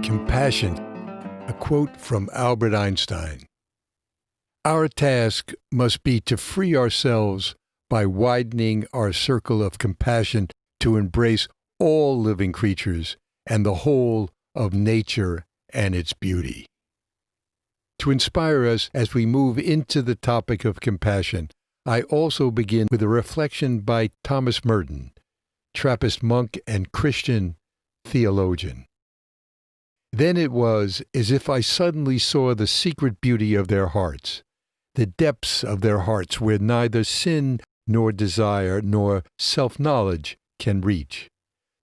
Compassion, a quote from Albert Einstein. Our task must be to free ourselves by widening our circle of compassion to embrace all living creatures and the whole of nature and its beauty. To inspire us as we move into the topic of compassion, I also begin with a reflection by Thomas Merton, Trappist monk and Christian theologian. Then it was as if I suddenly saw the secret beauty of their hearts, the depths of their hearts where neither sin nor desire nor self-knowledge can reach,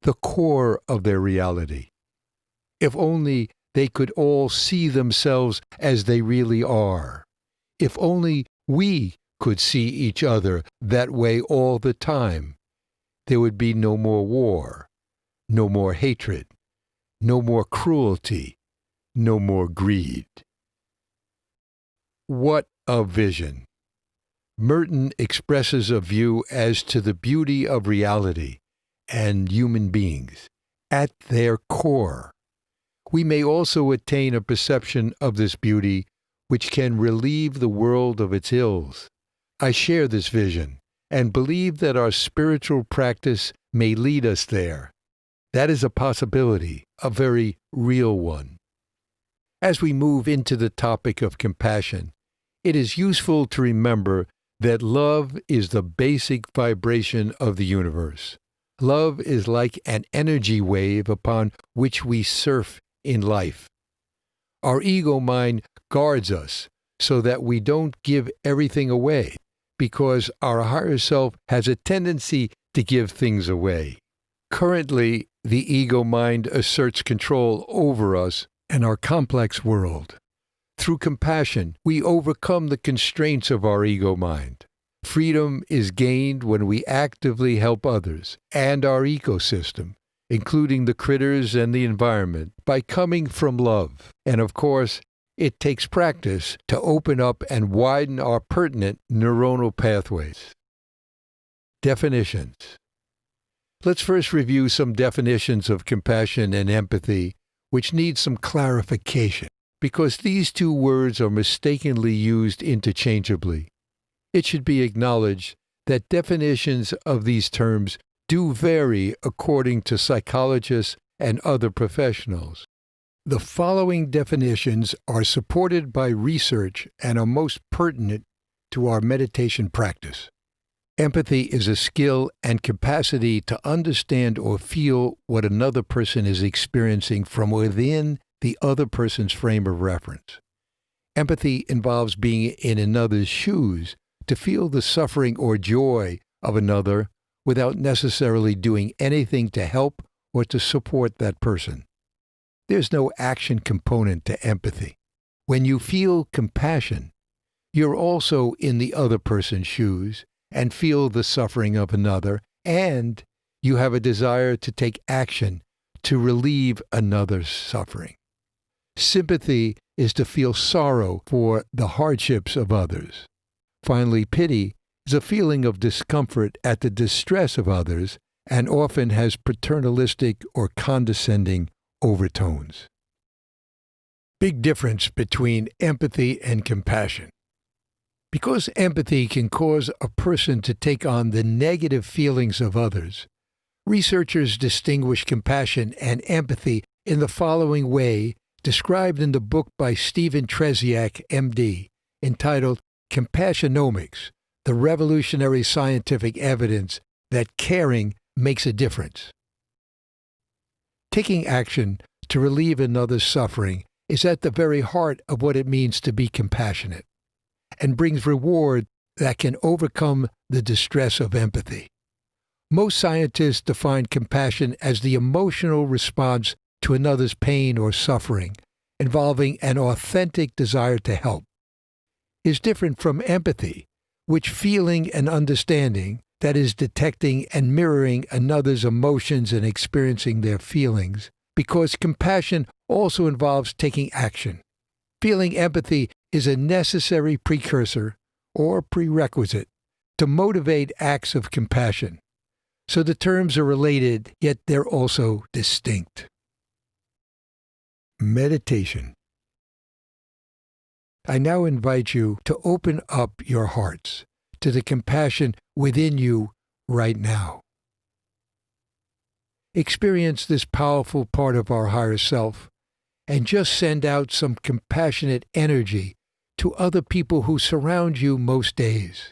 the core of their reality. If only they could all see themselves as they really are. If only we could see each other that way all the time, there would be no more war, no more hatred, no more cruelty, no more greed. What a vision! Merton expresses a view as to the beauty of reality and human beings at their core. We may also attain a perception of this beauty which can relieve the world of its ills. I share this vision and believe that our spiritual practice may lead us there. That is a possibility, a very real one. As we move into the topic of compassion, it is useful to remember that love is the basic vibration of the universe. Love is like an energy wave upon which we surf in life. Our ego mind guards us so that we don't give everything away, because our higher self has a tendency to give things away. Currently, the ego mind asserts control over us and our complex world. Through compassion, we overcome the constraints of our ego mind. Freedom is gained when we actively help others and our ecosystem, including the critters and the environment, by coming from love. And of course, it takes practice to open up and widen our pertinent neuronal pathways. Definitions. Let's first review some definitions of compassion and empathy, which need some clarification, because these two words are mistakenly used interchangeably. It should be acknowledged that definitions of these terms do vary according to psychologists and other professionals. The following definitions are supported by research and are most pertinent to our meditation practice. Empathy is a skill and capacity to understand or feel what another person is experiencing from within the other person's frame of reference. Empathy involves being in another's shoes to feel the suffering or joy of another without necessarily doing anything to help or to support that person. There's no action component to empathy. When you feel compassion, you're also in the other person's shoes and feel the suffering of another, and you have a desire to take action to relieve another's suffering. Sympathy is to feel sorrow for the hardships of others. Finally, pity is a feeling of discomfort at the distress of others and often has paternalistic or condescending overtones. Big difference between empathy and compassion. Because empathy can cause a person to take on the negative feelings of others, researchers distinguish compassion and empathy in the following way, described in the book by Stephen Tresiak, MD, entitled Compassionomics, the revolutionary scientific evidence that caring makes a difference. Taking action to relieve another's suffering is at the very heart of what it means to be compassionate, and brings reward that can overcome the distress of empathy. Most scientists define compassion as the emotional response to another's pain or suffering, involving an authentic desire to help. It is different from empathy, which feeling and understanding, that is detecting and mirroring another's emotions and experiencing their feelings, because compassion also involves taking action. Feeling empathy is a necessary precursor or prerequisite to motivate acts of compassion. So the terms are related, yet they're also distinct. Meditation. I now invite you to open up your hearts to the compassion within you right now. Experience this powerful part of our higher self and just send out some compassionate energy to other people who surround you most days.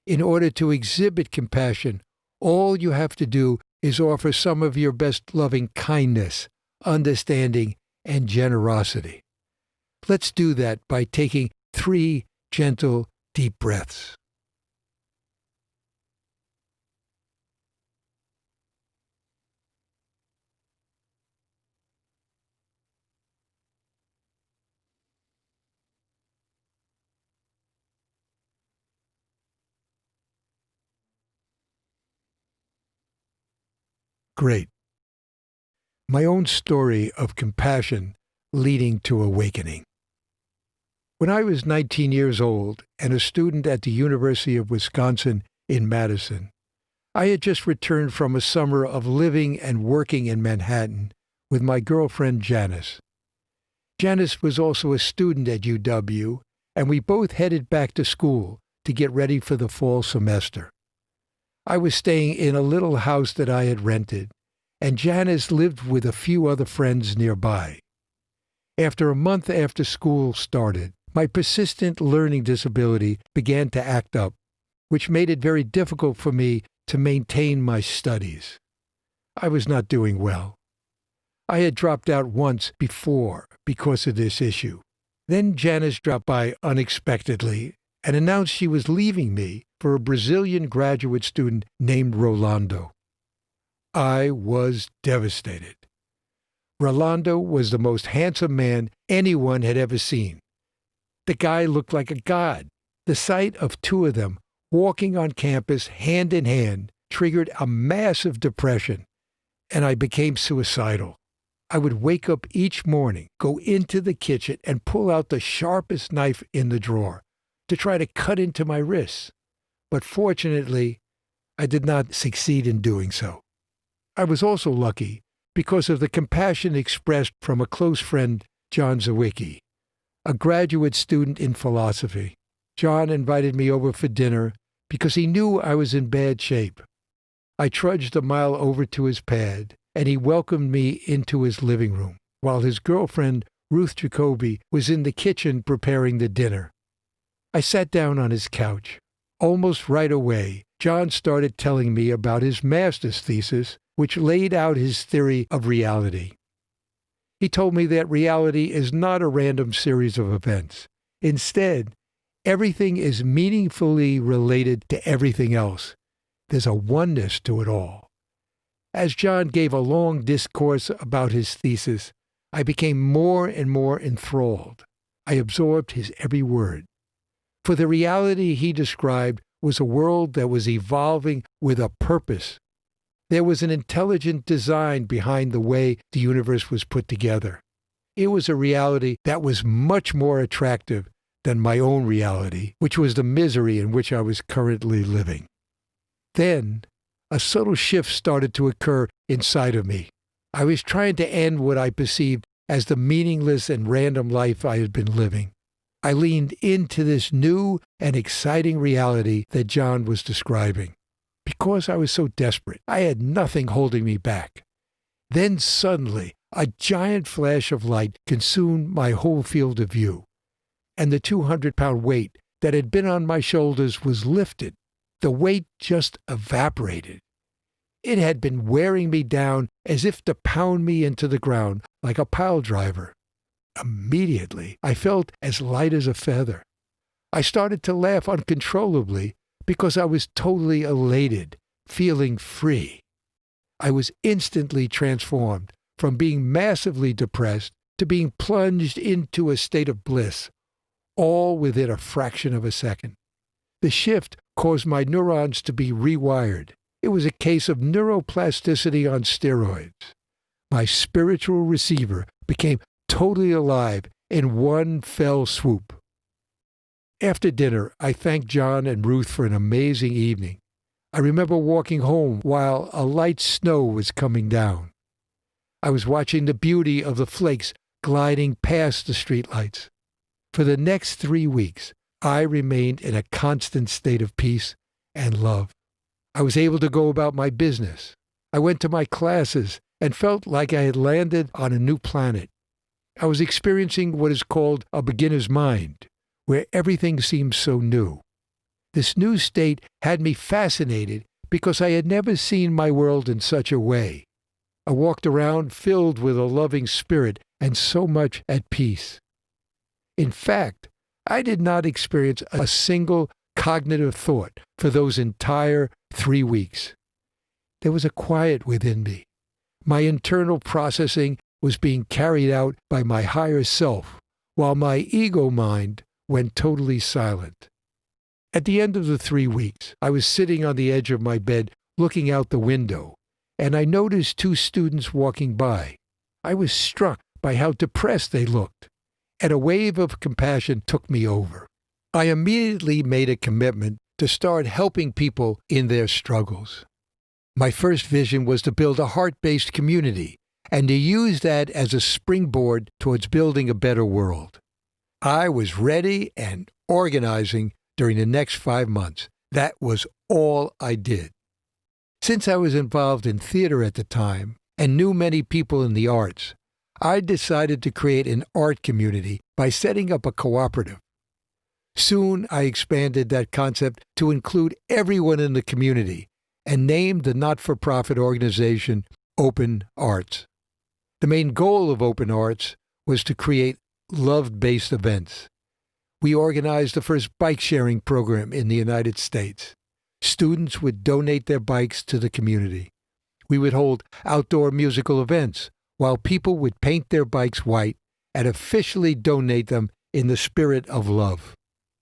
In order to exhibit compassion, all you have to do is offer some of your best loving kindness, understanding, and generosity. Let's do that by taking 3 gentle, deep breaths. Great. My own story of compassion leading to awakening. When I was 19 years old and a student at the University of Wisconsin in Madison, I had just returned from a summer of living and working in Manhattan with my girlfriend Janice. Janice was also a student at UW, and we both headed back to school to get ready for the fall semester. I was staying in a little house that I had rented, and Janice lived with a few other friends nearby. After a month after school started, my persistent learning disability began to act up, which made it very difficult for me to maintain my studies. I was not doing well. I had dropped out once before because of this issue. Then Janice dropped by unexpectedly and announced she was leaving me for a Brazilian graduate student named Rolando. I was devastated. Rolando was the most handsome man anyone had ever seen. The guy looked like a god. The sight of 2 of them walking on campus hand in hand triggered a massive depression, and I became suicidal. I would wake up each morning, go into the kitchen, and pull out the sharpest knife in the drawer to try to cut into my wrists. But fortunately, I did not succeed in doing so. I was also lucky because of the compassion expressed from a close friend, John Zawicki, a graduate student in philosophy. John invited me over for dinner because he knew I was in bad shape. I trudged a mile over to his pad, and he welcomed me into his living room, while his girlfriend, Ruth Jacoby, was in the kitchen preparing the dinner. I sat down on his couch. Almost right away, John started telling me about his master's thesis, which laid out his theory of reality. He told me that reality is not a random series of events. Instead, everything is meaningfully related to everything else. There's a oneness to it all. As John gave a long discourse about his thesis, I became more and more enthralled. I absorbed his every word. For the reality he described was a world that was evolving with a purpose. There was an intelligent design behind the way the universe was put together. It was a reality that was much more attractive than my own reality, which was the misery in which I was currently living. Then, a subtle shift started to occur inside of me. I was trying to end what I perceived as the meaningless and random life I had been living. I leaned into this new and exciting reality that John was describing. Because I was so desperate, I had nothing holding me back. Then suddenly, a giant flash of light consumed my whole field of view, and the 200-pound weight that had been on my shoulders was lifted. The weight just evaporated. It had been wearing me down as if to pound me into the ground like a pile driver. Immediately, I felt as light as a feather. I started to laugh uncontrollably because I was totally elated, feeling free. I was instantly transformed from being massively depressed to being plunged into a state of bliss, all within a fraction of a second. The shift caused my neurons to be rewired. It was a case of neuroplasticity on steroids. My spiritual receiver became totally alive in one fell swoop. After dinner, I thanked John and Ruth for an amazing evening. I remember walking home while a light snow was coming down. I was watching the beauty of the flakes gliding past the streetlights. For the next 3 weeks, I remained in a constant state of peace and love. I was able to go about my business. I went to my classes and felt like I had landed on a new planet. I was experiencing what is called a beginner's mind, where everything seems so new. This new state had me fascinated because I had never seen my world in such a way. I walked around filled with a loving spirit and so much at peace. In fact, I did not experience a single cognitive thought for those entire 3 weeks. There was a quiet within me. My internal processing was being carried out by my higher self, while my ego mind went totally silent. At the end of the 3 weeks, I was sitting on the edge of my bed looking out the window, and I noticed 2 students walking by. I was struck by how depressed they looked, and a wave of compassion took me over. I immediately made a commitment to start helping people in their struggles. My first vision was to build a heart-based community and to use that as a springboard towards building a better world. I was ready and organizing during the next 5 months. That was all I did. Since I was involved in theater at the time and knew many people in the arts, I decided to create an art community by setting up a cooperative. Soon I expanded that concept to include everyone in the community and named the not-for-profit organization Open Arts. The main goal of Open Arts was to create love-based events. We organized the first bike-sharing program in the United States. Students would donate their bikes to the community. We would hold outdoor musical events while people would paint their bikes white and officially donate them in the spirit of love.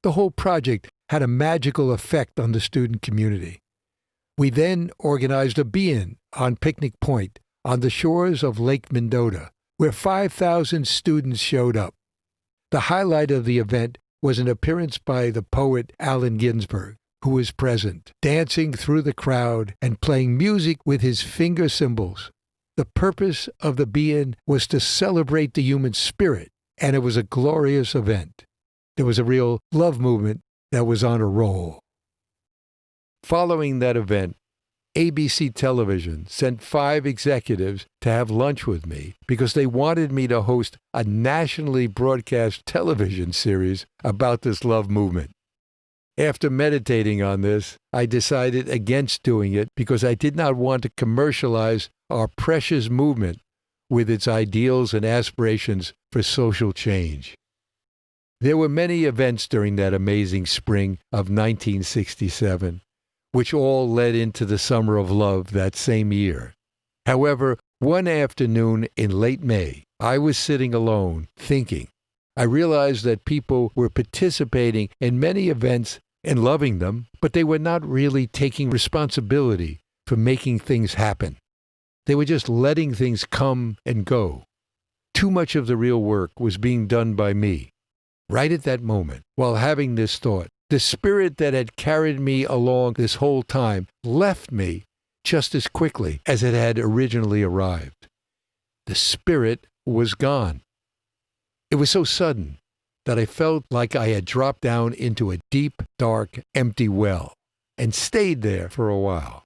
The whole project had a magical effect on the student community. We then organized a be-in on Picnic Point on the shores of Lake Mendota, where 5,000 students showed up. The highlight of the event was an appearance by the poet Allen Ginsberg, who was present, dancing through the crowd and playing music with his finger cymbals. The purpose of the be-in was to celebrate the human spirit, and it was a glorious event. There was a real love movement that was on a roll. Following that event, ABC Television sent 5 executives to have lunch with me because they wanted me to host a nationally broadcast television series about this love movement. After meditating on this, I decided against doing it because I did not want to commercialize our precious movement with its ideals and aspirations for social change. There were many events during that amazing spring of 1967, which all led into the Summer of Love that same year. However, one afternoon in late May, I was sitting alone, thinking. I realized that people were participating in many events and loving them, but they were not really taking responsibility for making things happen. They were just letting things come and go. Too much of the real work was being done by me. Right at that moment, while having this thought, the spirit that had carried me along this whole time left me just as quickly as it had originally arrived. The spirit was gone. It was so sudden that I felt like I had dropped down into a deep, dark, empty well and stayed there for a while.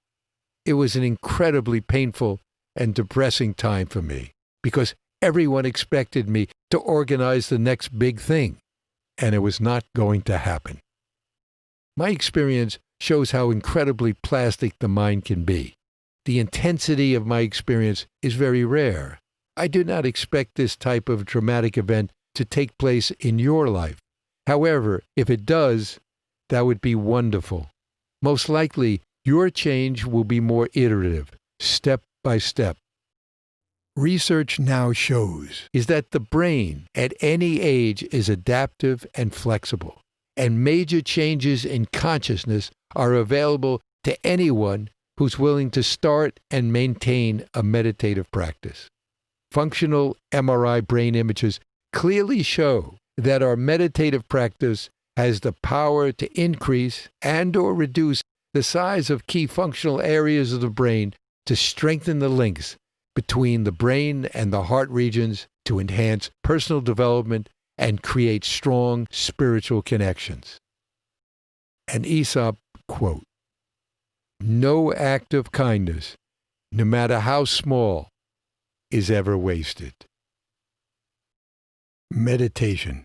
It was an incredibly painful and depressing time for me because everyone expected me to organize the next big thing, and it was not going to happen. My experience shows how incredibly plastic the mind can be. The intensity of my experience is very rare. I do not expect this type of dramatic event to take place in your life. However, if it does, that would be wonderful. Most likely, your change will be more iterative, step by step. Research now shows is that the brain at any age is adaptive and flexible, and major changes in consciousness are available to anyone who's willing to start and maintain a meditative practice. Functional MRI brain images clearly show that our meditative practice has the power to increase and/or reduce the size of key functional areas of the brain to strengthen the links between the brain and the heart regions to enhance personal development and create strong spiritual connections. An Aesop quote: "No act of kindness, no matter how small, is ever wasted." Meditation.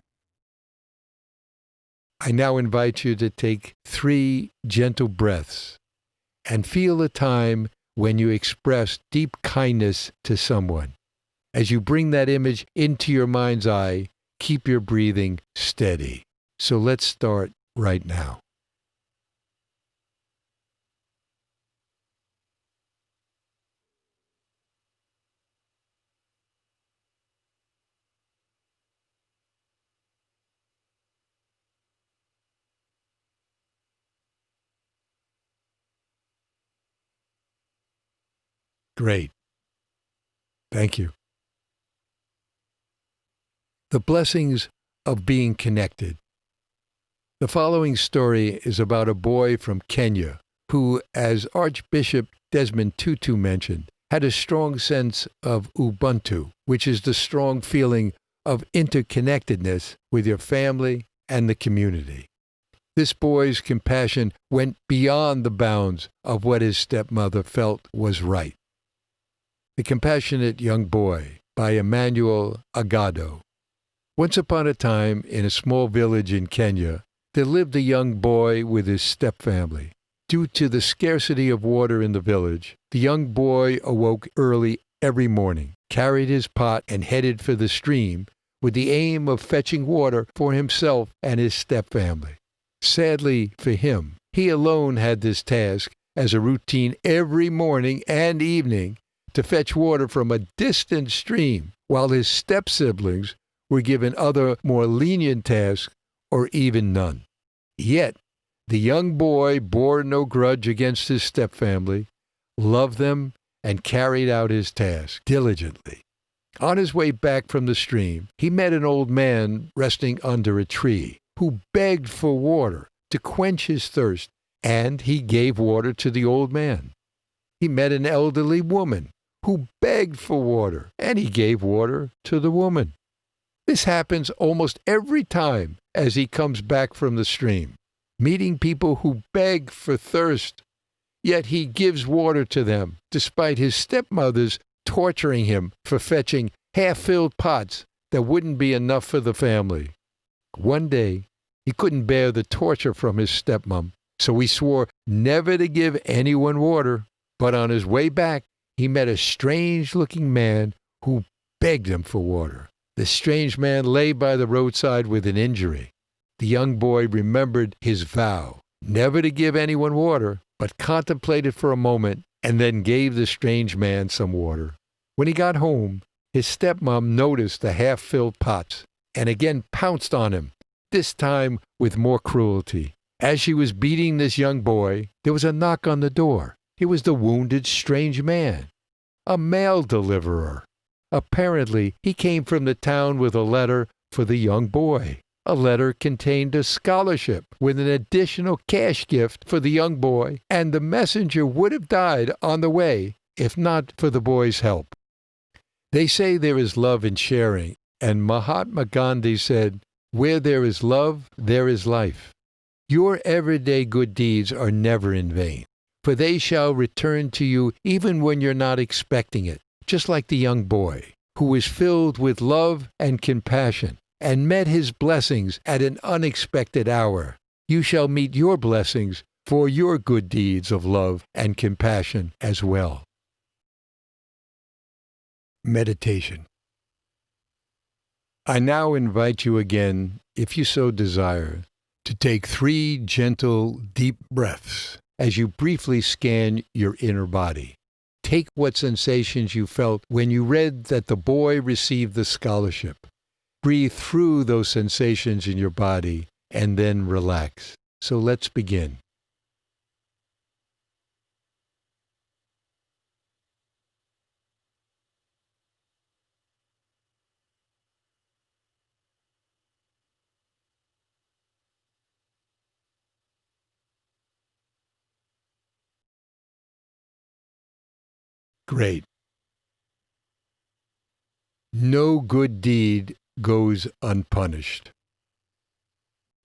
I now invite you to take 3 gentle breaths and feel a time when you express deep kindness to someone. As you bring that image into your mind's eye, keep your breathing steady. So let's start right now. Great. Thank you. The blessings of being connected. The following story is about a boy from Kenya who, as Archbishop Desmond Tutu mentioned, had a strong sense of Ubuntu, which is the strong feeling of interconnectedness with your family and the community. This boy's compassion went beyond the bounds of what his stepmother felt was right. The Compassionate Young Boy by Emmanuel Agado. Once upon a time, in a small village in Kenya, there lived a young boy with his stepfamily. Due to the scarcity of water in the village, the young boy awoke early every morning, carried his pot, and headed for the stream with the aim of fetching water for himself and his stepfamily. Sadly for him, he alone had this task as a routine every morning and evening to fetch water from a distant stream, while his step-siblings were given other more lenient tasks or even none. Yet, the young boy bore no grudge against his stepfamily, loved them, and carried out his task diligently. On his way back from the stream, he met an old man resting under a tree, who begged for water to quench his thirst, and he gave water to the old man. He met an elderly woman, who begged for water, and he gave water to the woman. This happens almost every time as he comes back from the stream, meeting people who beg for thirst, yet he gives water to them, despite his stepmother's torturing him for fetching half-filled pots that wouldn't be enough for the family. One day, he couldn't bear the torture from his stepmom, so he swore never to give anyone water. But on his way back, he met a strange-looking man who begged him for water. The strange man lay by the roadside with an injury. The young boy remembered his vow, never to give anyone water, but contemplated for a moment and then gave the strange man some water. When he got home, his stepmom noticed the half-filled pots and again pounced on him, this time with more cruelty. As she was beating this young boy, there was a knock on the door. It was the wounded strange man, a mail deliverer. Apparently, he came from the town with a letter for the young boy. A letter contained a scholarship with an additional cash gift for the young boy, and the messenger would have died on the way if not for the boy's help. They say there is love in sharing, and Mahatma Gandhi said, "Where there is love, there is life." Your everyday good deeds are never in vain, for they shall return to you even when you're not expecting it, just like the young boy, who was filled with love and compassion and met his blessings at an unexpected hour. You shall meet your blessings for your good deeds of love and compassion as well. Meditation. I now invite you again, if you so desire, to take 3 gentle, deep breaths as you briefly scan your inner body. Take what sensations you felt when you read that the boy received the scholarship. Breathe through those sensations in your body and then relax. So let's begin. Great. No good deed goes unpunished.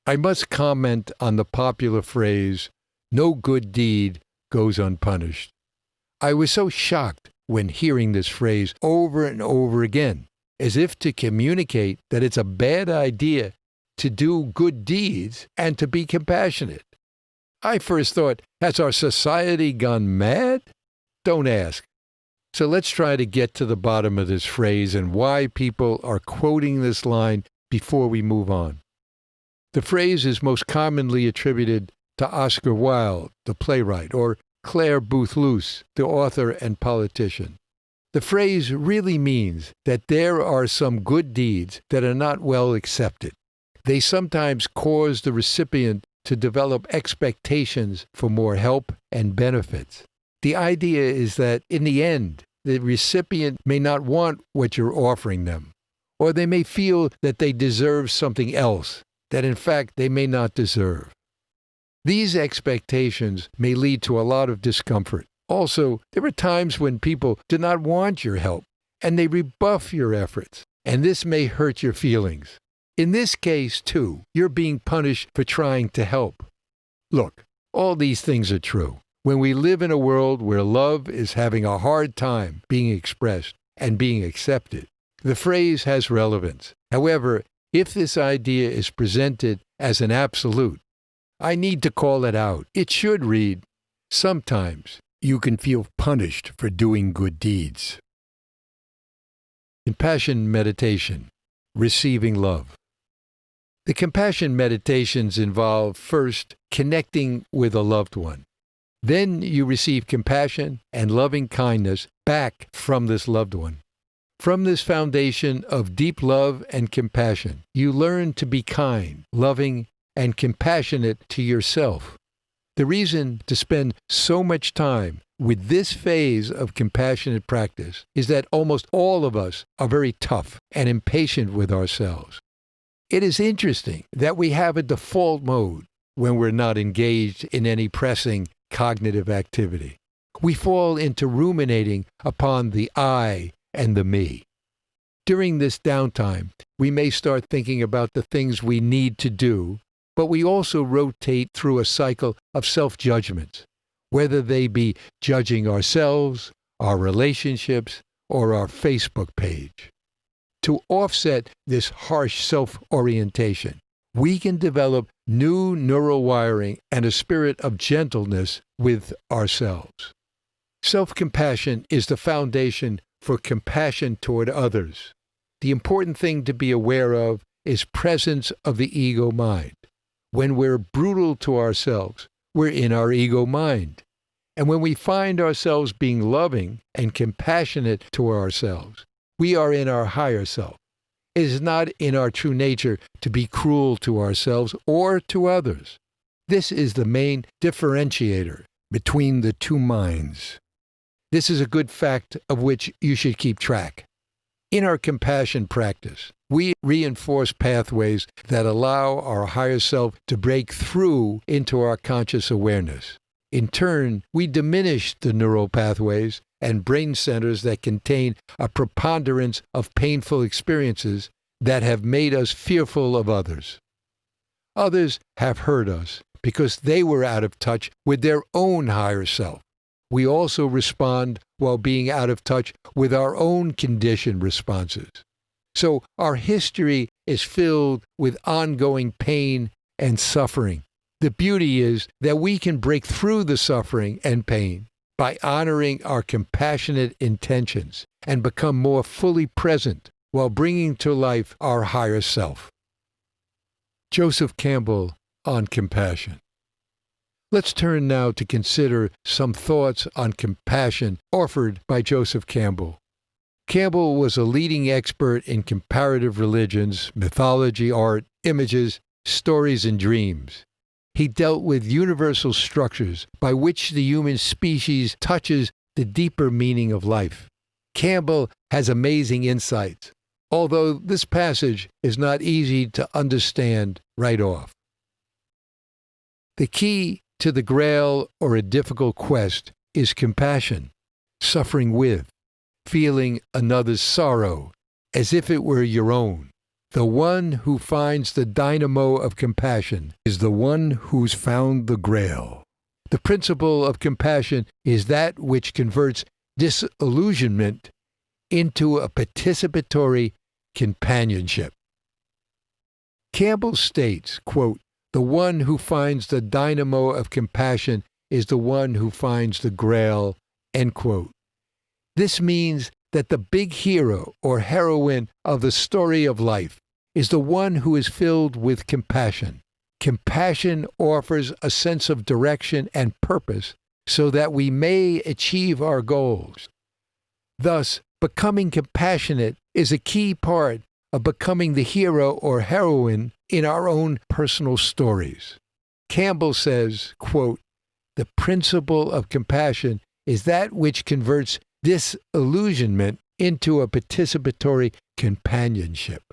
I must comment on the popular phrase, no good deed goes unpunished. I was so shocked when hearing this phrase over and over again, as if to communicate that it's a bad idea to do good deeds and to be compassionate. I first thought, has our society gone mad? Don't ask. So let's try to get to the bottom of this phrase and why people are quoting this line before we move on. The phrase is most commonly attributed to Oscar Wilde, the playwright, or Clare Boothe Luce, the author and politician. The phrase really means that there are some good deeds that are not well accepted. They sometimes cause the recipient to develop expectations for more help and benefits. The idea is that, in the end, the recipient may not want what you're offering them, or they may feel that they deserve something else that in fact they may not deserve. These expectations may lead to a lot of discomfort. Also, there are times when people do not want your help, and they rebuff your efforts, and this may hurt your feelings. In this case, too, you're being punished for trying to help. Look, all these things are true. When we live in a world where love is having a hard time being expressed and being accepted, the phrase has relevance. However, if this idea is presented as an absolute, I need to call it out. It should read, sometimes you can feel punished for doing good deeds. Compassion meditation, receiving love. The compassion meditations involve first connecting with a loved one. Then you receive compassion and loving kindness back from this loved one. From this foundation of deep love and compassion, you learn to be kind, loving, and compassionate to yourself. The reason to spend so much time with this phase of compassionate practice is that almost all of us are very tough and impatient with ourselves. It is interesting that we have a default mode when we're not engaged in any pressing cognitive activity. We fall into ruminating upon the I and the me. During this downtime, we may start thinking about the things we need to do, but we also rotate through a cycle of self-judgments, whether they be judging ourselves, our relationships, or our Facebook page. To offset this harsh self-orientation, we can develop new neural wiring and a spirit of gentleness with ourselves. Self-compassion is the foundation for compassion toward others. The important thing to be aware of is presence of the ego mind. When we're brutal to ourselves, we're in our ego mind. And when we find ourselves being loving and compassionate to ourselves, we are in our higher self. It is not in our true nature to be cruel to ourselves or to others. This is the main differentiator between the two minds. This is a good fact of which you should keep track. In our compassion practice, we reinforce pathways that allow our higher self to break through into our conscious awareness. In turn, we diminish the neural pathways and brain centers that contain a preponderance of painful experiences that have made us fearful of others. Others have hurt us because they were out of touch with their own higher self. We also respond while being out of touch with our own conditioned responses. So our history is filled with ongoing pain and suffering. The beauty is that we can break through the suffering and pain by honoring our compassionate intentions and become more fully present while bringing to life our higher self. Joseph Campbell on compassion. Let's turn now to consider some thoughts on compassion offered by Joseph Campbell. Campbell was a leading expert in comparative religions, mythology, art, images, stories, and dreams. He dealt with universal structures by which the human species touches the deeper meaning of life. Campbell has amazing insights, although this passage is not easy to understand right off. The key to the grail or a difficult quest is compassion, suffering with, feeling another's sorrow, as if it were your own. The one who finds the dynamo of compassion is the one who's found the Grail. The principle of compassion is that which converts disillusionment into a participatory companionship. Campbell states, quote, "The one who finds the dynamo of compassion is the one who finds the Grail," end quote. This means that the big hero or heroine of the story of life is the one who is filled with compassion. Compassion offers a sense of direction and purpose so that we may achieve our goals. Thus, becoming compassionate is a key part of becoming the hero or heroine in our own personal stories. Campbell says, quote, "The principle of compassion is that which converts disillusionment into a participatory companionship."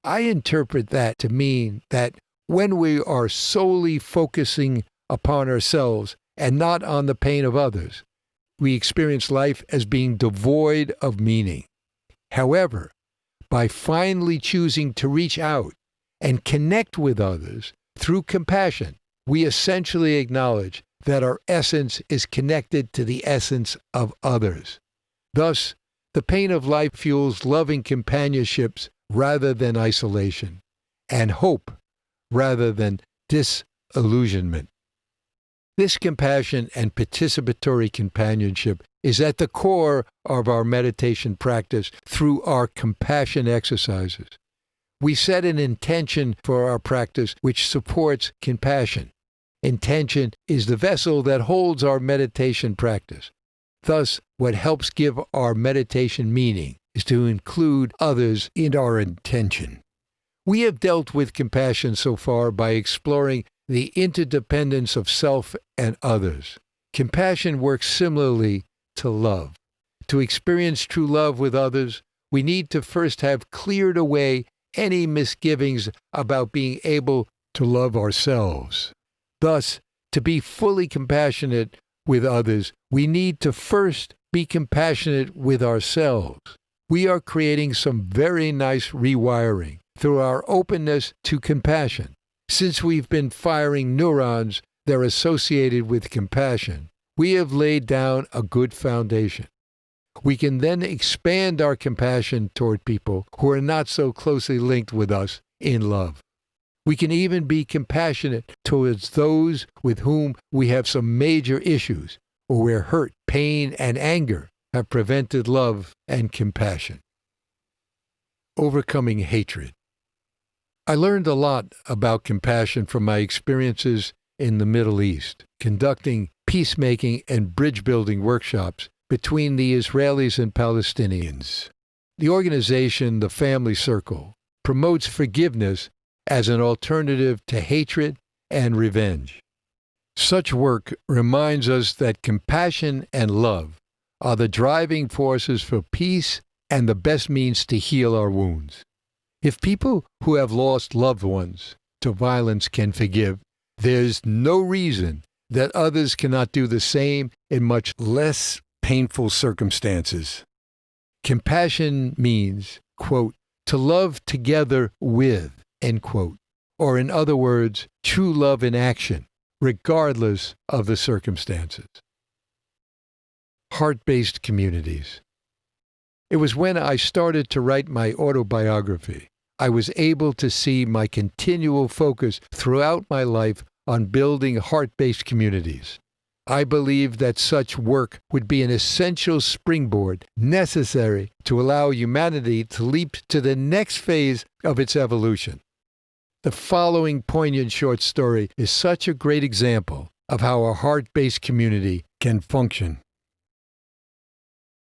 I interpret that to mean that when we are solely focusing upon ourselves and not on the pain of others, we experience life as being devoid of meaning. However, by finally choosing to reach out and connect with others through compassion, we essentially acknowledge that our essence is connected to the essence of others. Thus, the pain of life fuels loving companionships rather than isolation, and hope rather than disillusionment. This compassion and participatory companionship is at the core of our meditation practice through our compassion exercises. We set an intention for our practice which supports compassion. Intention is the vessel that holds our meditation practice. Thus, what helps give our meditation meaning is to include others in our intention. We have dealt with compassion so far by exploring the interdependence of self and others. Compassion works similarly to love. To experience true love with others, we need to first have cleared away any misgivings about being able to love ourselves. Thus, to be fully compassionate with others, we need to first be compassionate with ourselves. We are creating some very nice rewiring through our openness to compassion. Since we've been firing neurons that are associated with compassion, we have laid down a good foundation. We can then expand our compassion toward people who are not so closely linked with us in love. We can even be compassionate towards those with whom we have some major issues, or where hurt, pain, and anger have prevented love and compassion. Overcoming hatred. I learned a lot about compassion from my experiences in the Middle East, conducting peacemaking and bridge-building workshops between the Israelis and Palestinians. The organization, the Family Circle, promotes forgiveness as an alternative to hatred and revenge. Such work reminds us that compassion and love are the driving forces for peace and the best means to heal our wounds. If people who have lost loved ones to violence can forgive, there's no reason that others cannot do the same in much less painful circumstances. Compassion means, quote, to love together with, end quote, or in other words, true love in action, regardless of the circumstances. Heart-based communities. It was when I started to write my autobiography, I was able to see my continual focus throughout my life on building heart-based communities. I believe that such work would be an essential springboard necessary to allow humanity to leap to the next phase of its evolution. The following poignant short story is such a great example of how a heart-based community can function.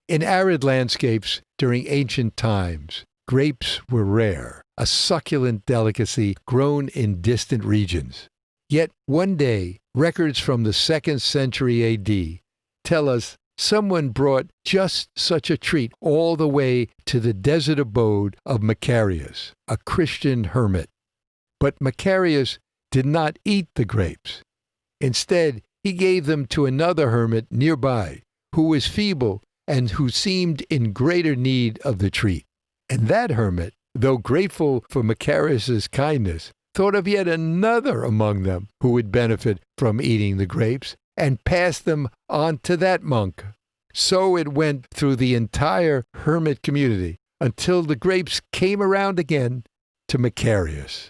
In arid landscapes during ancient times, grapes were rare, a succulent delicacy grown in distant regions. Yet one day, records from the 2nd century AD tell us someone brought just such a treat all the way to the desert abode of Macarius, a Christian hermit. But Macarius did not eat the grapes. Instead, he gave them to another hermit nearby, who was feeble and who seemed in greater need of the treat. And that hermit, though grateful for Macarius's kindness, thought of yet another among them who would benefit from eating the grapes, and passed them on to that monk. So it went through the entire hermit community until the grapes came around again to Macarius.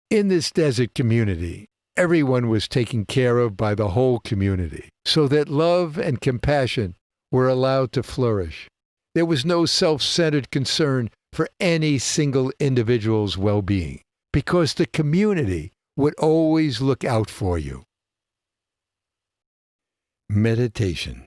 In this desert community, everyone was taken care of by the whole community, so that love and compassion were allowed to flourish. There was no self-centered concern for any single individual's well-being, because the community would always look out for you. Meditation.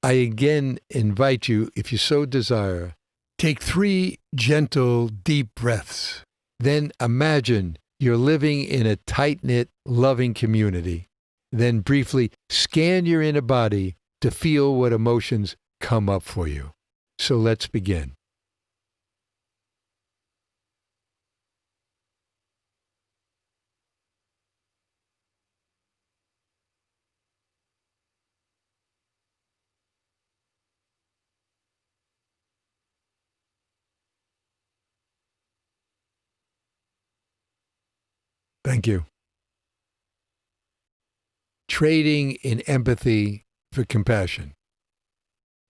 I again invite you, if you so desire, take 3 gentle, deep breaths. Then imagine you're living in a tight-knit, loving community. Then briefly scan your inner body to feel what emotions come up for you. So let's begin. Thank you. Trading in empathy for compassion.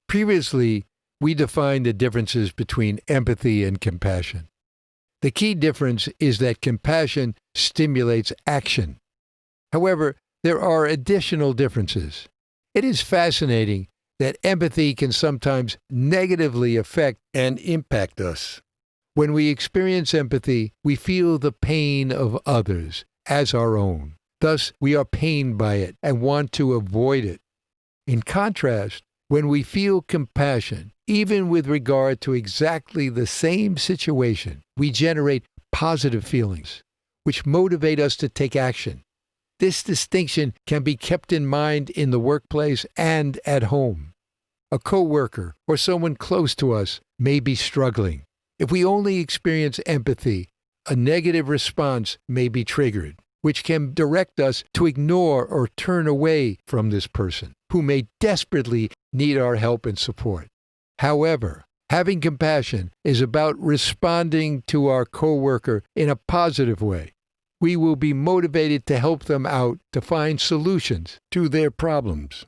Previously, we defined the differences between empathy and compassion. The key difference is that compassion stimulates action. However, there are additional differences. It is fascinating that empathy can sometimes negatively affect and impact us. When we experience empathy, we feel the pain of others as our own. Thus, we are pained by it and want to avoid it. In contrast, when we feel compassion, even with regard to exactly the same situation, we generate positive feelings, which motivate us to take action. This distinction can be kept in mind in the workplace and at home. A coworker or someone close to us may be struggling. If we only experience empathy, a negative response may be triggered, which can direct us to ignore or turn away from this person, who may desperately need our help and support. However, having compassion is about responding to our coworker in a positive way. We will be motivated to help them out to find solutions to their problems.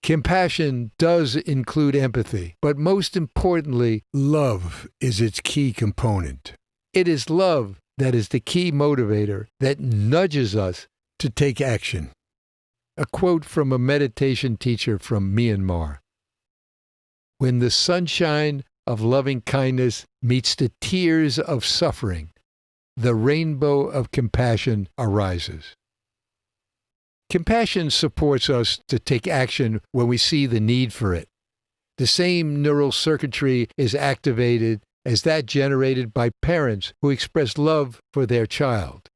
Compassion does include empathy, but most importantly, love is its key component. It is love that is the key motivator that nudges us to take action. A quote from a meditation teacher from Myanmar. When the sunshine of loving kindness meets the tears of suffering, the rainbow of compassion arises. Compassion supports us to take action when we see the need for it. The same neural circuitry is activated as that generated by parents who express love for their child.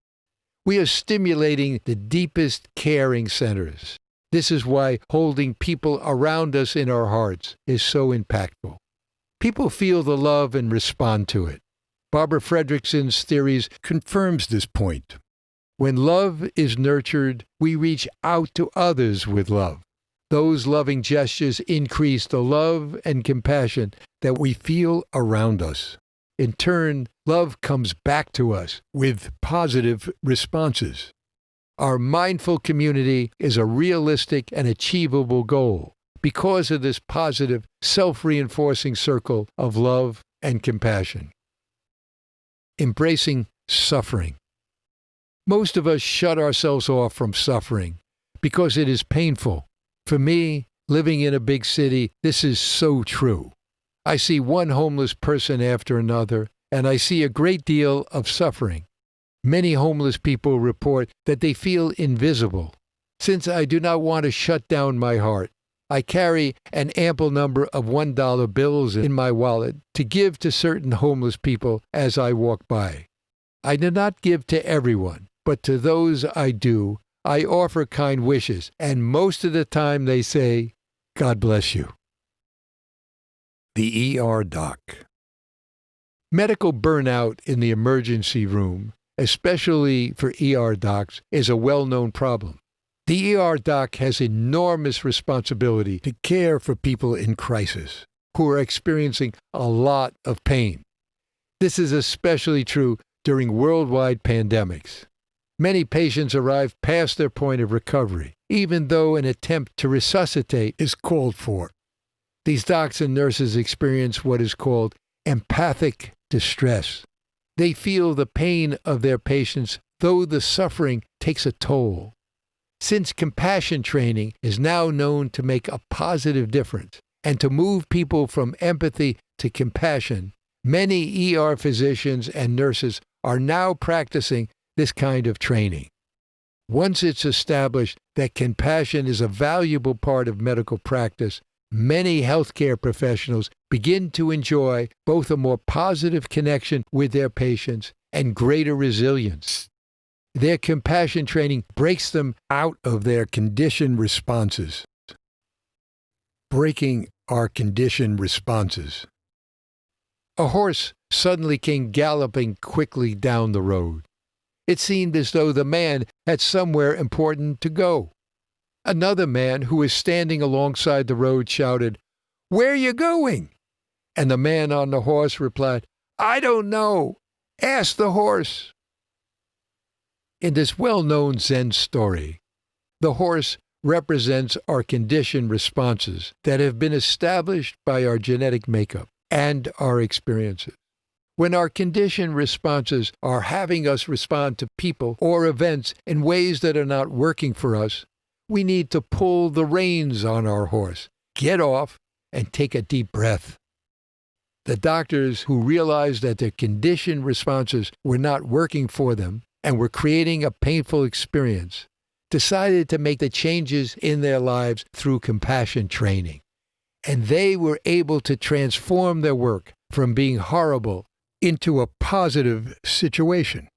We are stimulating the deepest caring centers. This is why holding people around us in our hearts is so impactful. People feel the love and respond to it. Barbara Fredrickson's theories confirms this point. When love is nurtured, we reach out to others with love. Those loving gestures increase the love and compassion that we feel around us. In turn, love comes back to us with positive responses. Our mindful community is a realistic and achievable goal because of this positive, self-reinforcing circle of love and compassion. Embracing suffering. Most of us shut ourselves off from suffering because it is painful. For me, living in a big city, this is so true. I see one homeless person after another, and I see a great deal of suffering. Many homeless people report that they feel invisible. Since I do not want to shut down my heart, I carry an ample number of $1 bills in my wallet to give to certain homeless people as I walk by. I do not give to everyone, but to those I do, I offer kind wishes, and most of the time they say, "God bless you." The ER doc. Medical burnout in the emergency room, especially for ER docs, is a well-known problem. The ER doc has enormous responsibility to care for people in crisis. who are experiencing a lot of pain. This is especially true during worldwide pandemics. Many patients arrive past their point of recovery, even though an attempt to resuscitate is called for. These docs and nurses experience what is called empathic distress. They feel the pain of their patients, though the suffering takes a toll. Since compassion training is now known to make a positive difference and to move people from empathy to compassion, many ER physicians and nurses are now practicing this kind of training. Once it's established that compassion is a valuable part of medical practice, many healthcare professionals begin to enjoy both a more positive connection with their patients and greater resilience. Their compassion training breaks them out of their conditioned responses. Breaking our conditioned responses. A horse suddenly came galloping quickly down the road. It seemed as though the man had somewhere important to go. Another man who was standing alongside the road shouted, "Where are you going?" And the man on the horse replied, "I don't know. Ask the horse." In this well-known Zen story, the horse represents our conditioned responses that have been established by our genetic makeup and our experiences. When our conditioned responses are having us respond to people or events in ways that are not working for us, we need to pull the reins on our horse, get off, and take a deep breath. The doctors who realized that their conditioned responses were not working for them and were creating a painful experience decided to make the changes in their lives through compassion training. And they were able to transform their work from being horrible into a positive situation.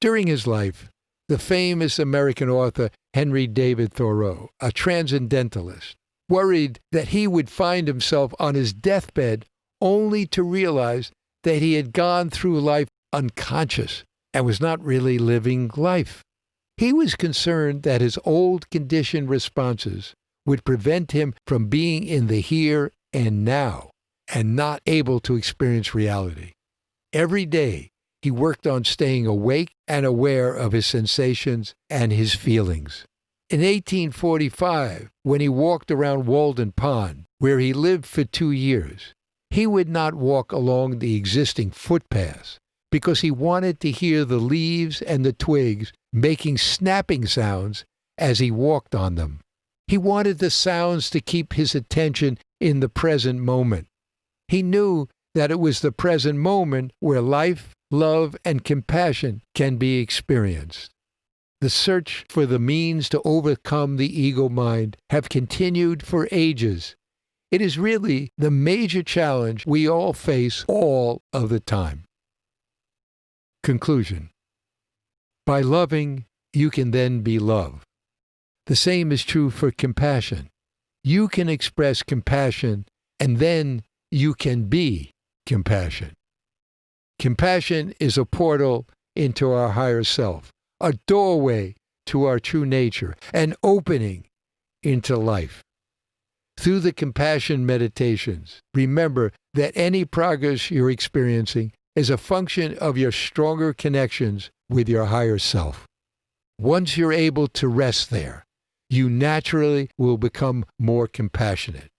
During his life, the famous American author Henry David Thoreau, a transcendentalist, worried that he would find himself on his deathbed only to realize that he had gone through life unconscious and was not really living life. He was concerned that his old conditioned responses would prevent him from being in the here and now and not able to experience reality. Every day, he worked on staying awake and aware of his sensations and his feelings. In 1845, when he walked around Walden Pond, where he lived for 2 years, he would not walk along the existing footpaths because he wanted to hear the leaves and the twigs making snapping sounds as he walked on them. He wanted the sounds to keep his attention in the present moment. He knew that it was the present moment where life, love, and compassion can be experienced. The search for the means to overcome the ego mind have continued for ages. It is really the major challenge we all face all of the time. Conclusion. By loving, you can then be loved. The same is true for compassion. You can express compassion, and then you can be compassion. Compassion is a portal into our higher self, a doorway to our true nature, an opening into life. Through the compassion meditations, remember that any progress you're experiencing is a function of your stronger connections with your higher self. Once you're able to rest there, you naturally will become more compassionate.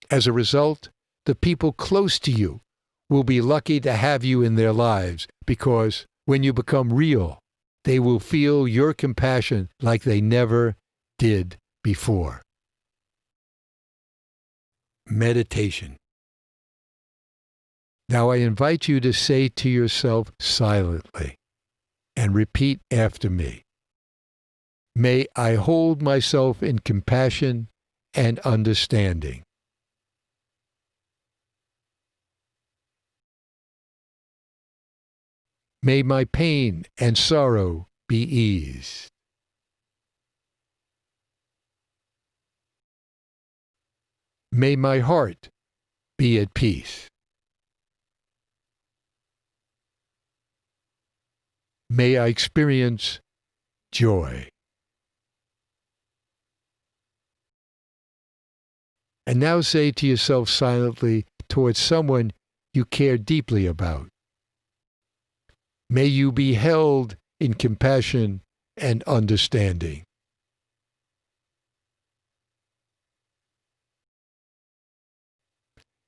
As a result, the people close to you will be lucky to have you in their lives because when you become real, they will feel your compassion like they never did before. Meditation. Now I invite you to say to yourself silently and repeat after me. May I hold myself in compassion and understanding. May my pain and sorrow be eased. May my heart be at peace. May I experience joy. And now say to yourself silently towards someone you care deeply about, may you be held in compassion and understanding.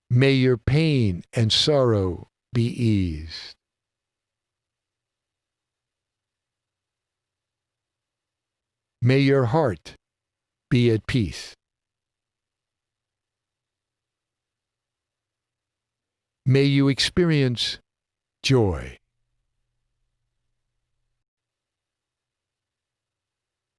May your pain and sorrow be eased. May your heart be at peace. May you experience joy.